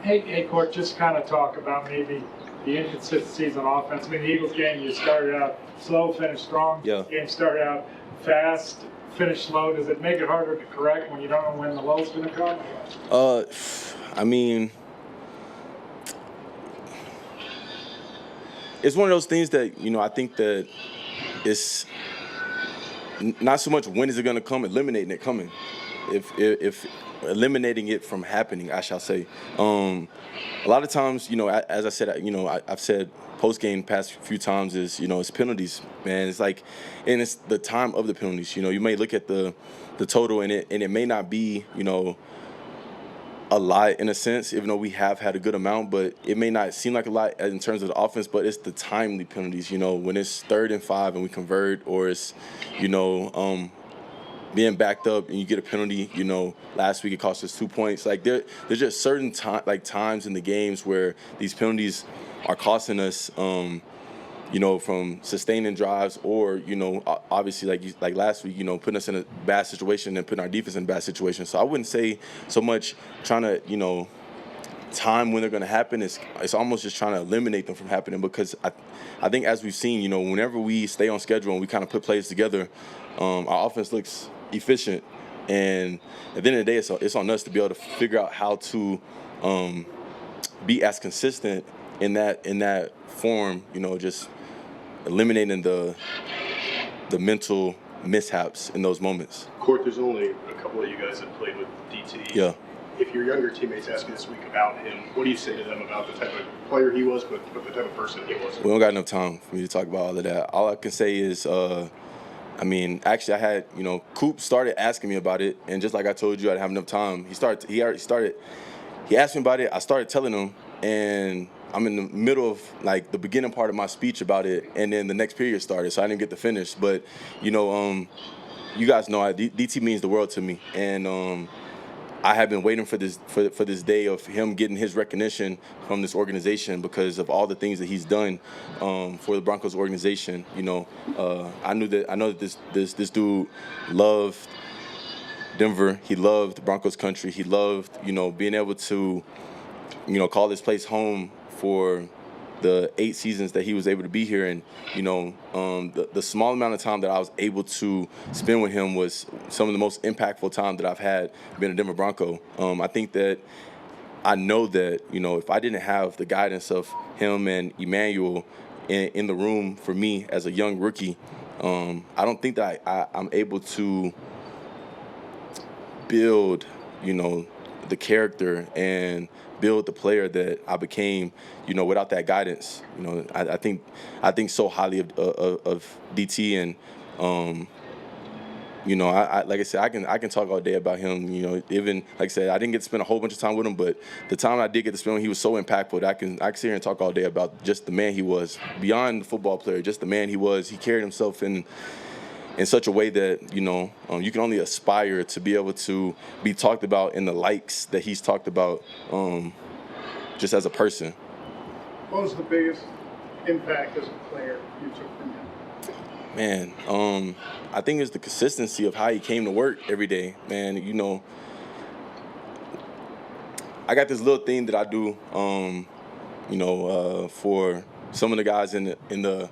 Hey, Court, just kind of talk about maybe the inconsistencies on offense. I mean, the Eagles game, you started out slow, finished strong. Yeah. This game started out fast, finished slow. Does it make it harder to correct when you don't know when the low's going to come? I mean, it's one of those things that, I think that it's not so much when is it going to come, eliminating it coming. If eliminating it from happening, I shall say. A lot of times, as I said, I've said post-game past few times is, it's penalties, man. It's like, and it's the time of the penalties. You may look at the total and it may not be, a lot in a sense, even though we have had a good amount, but it may not seem like a lot in terms of the offense, but it's the timely penalties, when it's 3rd and 5 and we convert, or it's, being backed up and you get a penalty, last week it cost us 2 points. Like there's just certain times in the games where these penalties are costing us, from sustaining drives or, obviously like last week, putting us in a bad situation and putting our defense in a bad situation. So I wouldn't say so much trying to, time when they're going to happen. It's almost just trying to eliminate them from happening, because I think as we've seen, whenever we stay on schedule and we kind of put plays together, our offense looks efficient. And at the end of the day, it's on us to be able to figure out how to be as consistent in that form, just eliminating the mental mishaps in those moments. Court, there's only a couple of you guys that played with DT. Yeah. If your younger teammates ask you this week about him, what do you say to them about the type of player he was, but the type of person he was? We don't got enough time for me to talk about all of that. All I can say is, actually I had, Coop started asking me about it, and just like I told you, I didn't have enough time. He asked me about it, I started telling him, and I'm in the middle of, the beginning part of my speech about it, and then the next period started, so I didn't get to finish. But, you guys know DT means the world to me, and I have been waiting for this day of him getting his recognition from this organization because of all the things that he's done for the Broncos organization. I know that this dude loved Denver. He loved Broncos country. He loved, being able to, call this place home for the 8 seasons that he was able to be here. And, the small amount of time that I was able to spend with him was some of the most impactful time that I've had being a Denver Bronco. I know that, if I didn't have the guidance of him and Emmanuel in the room for me as a young rookie, I don't think that I'm able to build, the character and build the player that I became, without that guidance. I think so highly of DT, and like I said, I can talk all day about him. Even like I said, I didn't get to spend a whole bunch of time with him, but the time I did get to spend with him, he was so impactful that I can sit here and talk all day about just the man he was, beyond the football player, just the man he was. He carried himself in such a way that, you can only aspire to be able to be talked about in the likes that he's talked about, just as a person. What was the biggest impact as a player you took from him? Man, I think it's the consistency of how he came to work every day. Man, I got this little thing that I do, for some of the guys in the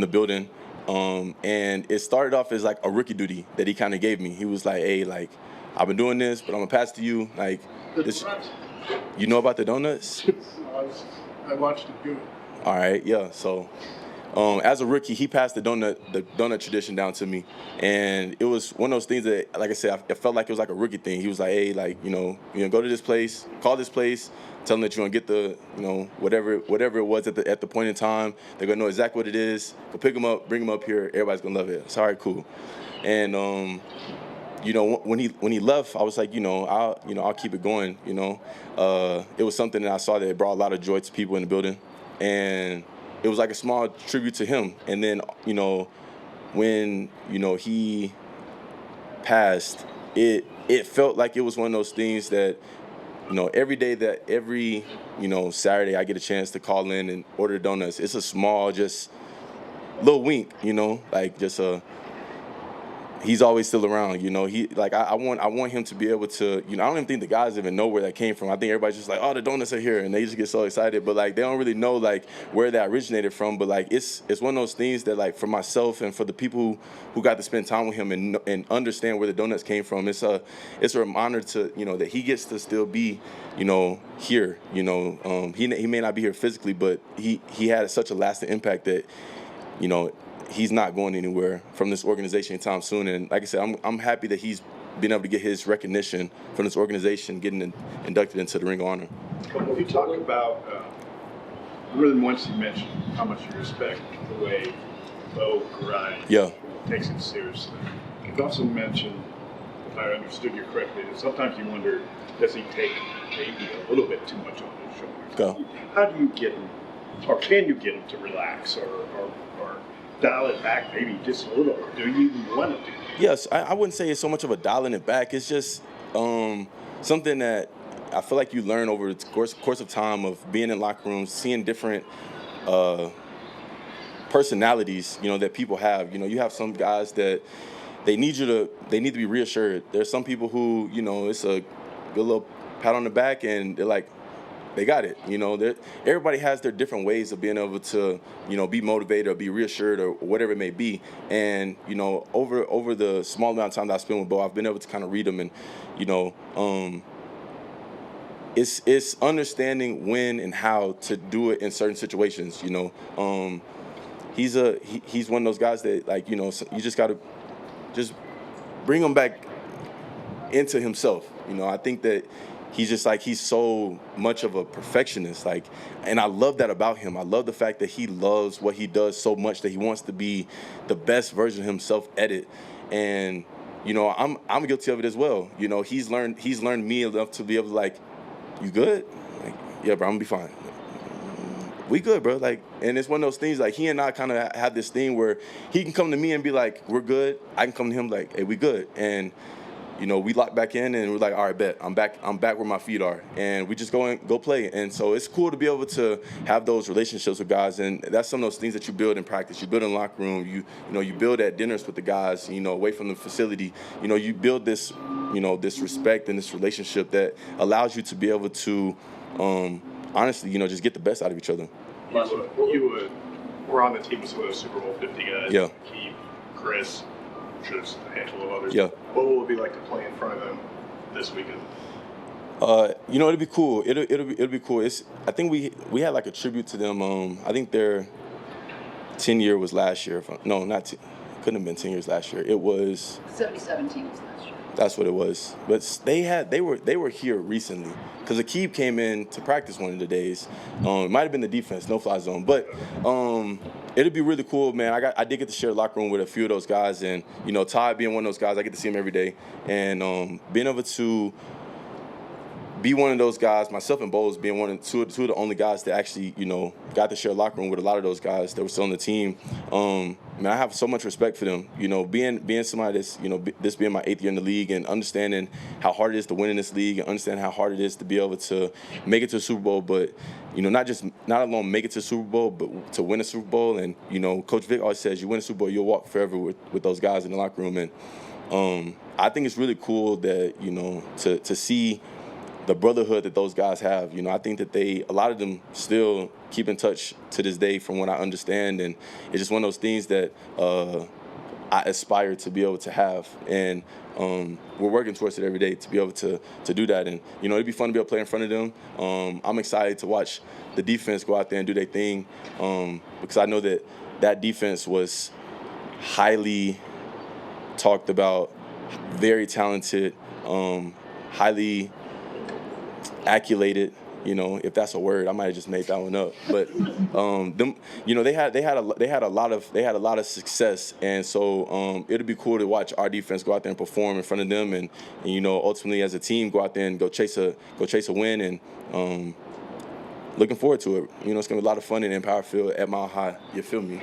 building. And it started off as like a rookie duty that he kind of gave me. He was like, hey, I've been doing this, but I'm going to pass to you. You know about the donuts? I watched him do it. All right, yeah. So as a rookie, he passed the donut tradition down to me. And it was one of those things that, like I said, I felt like it was like a rookie thing. He was like, hey, go to this place, call this place, tell them that you're going to get the, whatever it was at the point in time. They're going to know exactly what it is. Go pick them up, bring them up here. Everybody's going to love it. It's all right, cool. And, when he left, I was like, I'll keep it going, It was something that I saw that brought a lot of joy to people in the building. And it was like a small tribute to him. And then, when, he passed, it felt like it was one of those things that, every Saturday I get a chance to call in and order donuts. It's a small, just little wink, like just he's always still around. I want him to be able to, I don't even think the guys even know where that came from. I think everybody's just like, oh, the donuts are here, and they just get so excited. But like, they don't really know like where that originated from. But like, it's one of those things that like for myself and for the people who got to spend time with him and understand where the donuts came from, it's a reminder to that he gets to still be here. He may not be here physically, but he had such a lasting impact that he's not going anywhere from this organization anytime soon. And like I said, I'm happy that he's been able to get his recognition from this organization, getting inducted into the Ring of Honor. When you talk about, more than once you mentioned how much you respect the way Bo takes it seriously. You've also mentioned, if I understood you correctly, that sometimes you wonder, does he take maybe a little bit too much on his shoulders? How do you get him, or can you get him to relax or dial it back maybe just a little, or do you even want to do that? Yes, I wouldn't say it's so much of a dialing it back. It's just something that I feel like you learn over the course of time of being in locker rooms, seeing different personalities, that people have. You have some guys that they need to be reassured. There's some people who, it's a good little pat on the back and they're like, they got it. Everybody has their different ways of being able to, be motivated or be reassured or whatever it may be. And, over the small amount of time that I spent with Bo, I've been able to kind of read him and, it's understanding when and how to do it in certain situations. He's one of those guys that like, you just got to just bring him back into himself. I think that he's just like, he's so much of a perfectionist, like, and I love that about him. I love the fact that he loves what he does so much that he wants to be the best version of himself at it. And I'm guilty of it as well. He's learned me enough to be able to like, you good? Like, yeah, bro, I'm gonna be fine. We good, bro. Like, and it's one of those things, like, he and I kind of have this thing where he can come to me and be like, we're good. I can come to him like, hey, we good. And we lock back in and we're like, all right, bet. I'm back where my feet are. And we just go play. And so it's cool to be able to have those relationships with guys. And that's some of those things that you build in practice. You build in the locker room. You build at dinners with the guys, away from the facility. You build this, this respect and this relationship that allows you to be able to, honestly, just get the best out of each other. You were on the team with some of those Super Bowl 50 guys. Yeah. Keith, Chris, just a handful of others. Yeah. What will it be like to play in front of them this weekend? It'll be cool. It'll be cool. I think we had like a tribute to them. I think their 10-year was last year. Couldn't have been 10 years last year. It was 17 was last year. That's what it was. But they were here recently because Akeem came in to practice one of the days. It might have been the defense, no-fly zone. But it'd be really cool, man. I did get to share a locker room with a few of those guys, and Todd being one of those guys, I get to see him every day, and being able to be one of those guys, myself and Bowles being two of the only guys that actually, got to share a locker room with a lot of those guys that were still on the team. Man, I have so much respect for them. Being somebody that's, this being my 8th year in the league and understanding how hard it is to win in this league and understanding how hard it is to be able to make it to a Super Bowl, but, not alone make it to a Super Bowl, but to win a Super Bowl. And, Coach Vic always says, you win a Super Bowl, you'll walk forever with those guys in the locker room. And I think it's really cool that, to see the brotherhood that those guys have. I think that a lot of them still keep in touch to this day from what I understand, and it's just one of those things that I aspire to be able to have, and we're working towards it every day to be able to do that. And it'd be fun to be able to play in front of them. I'm excited to watch the defense go out there and do their thing, because I know that defense was highly talked about, very talented, highly accolated, if that's a word. I might have just made that one up. But they had a lot of success, and so it'd be cool to watch our defense go out there and perform in front of them, and ultimately as a team go out there and go chase a win, and looking forward to it. It's gonna be a lot of fun in Empower Field at Mile High. You feel me?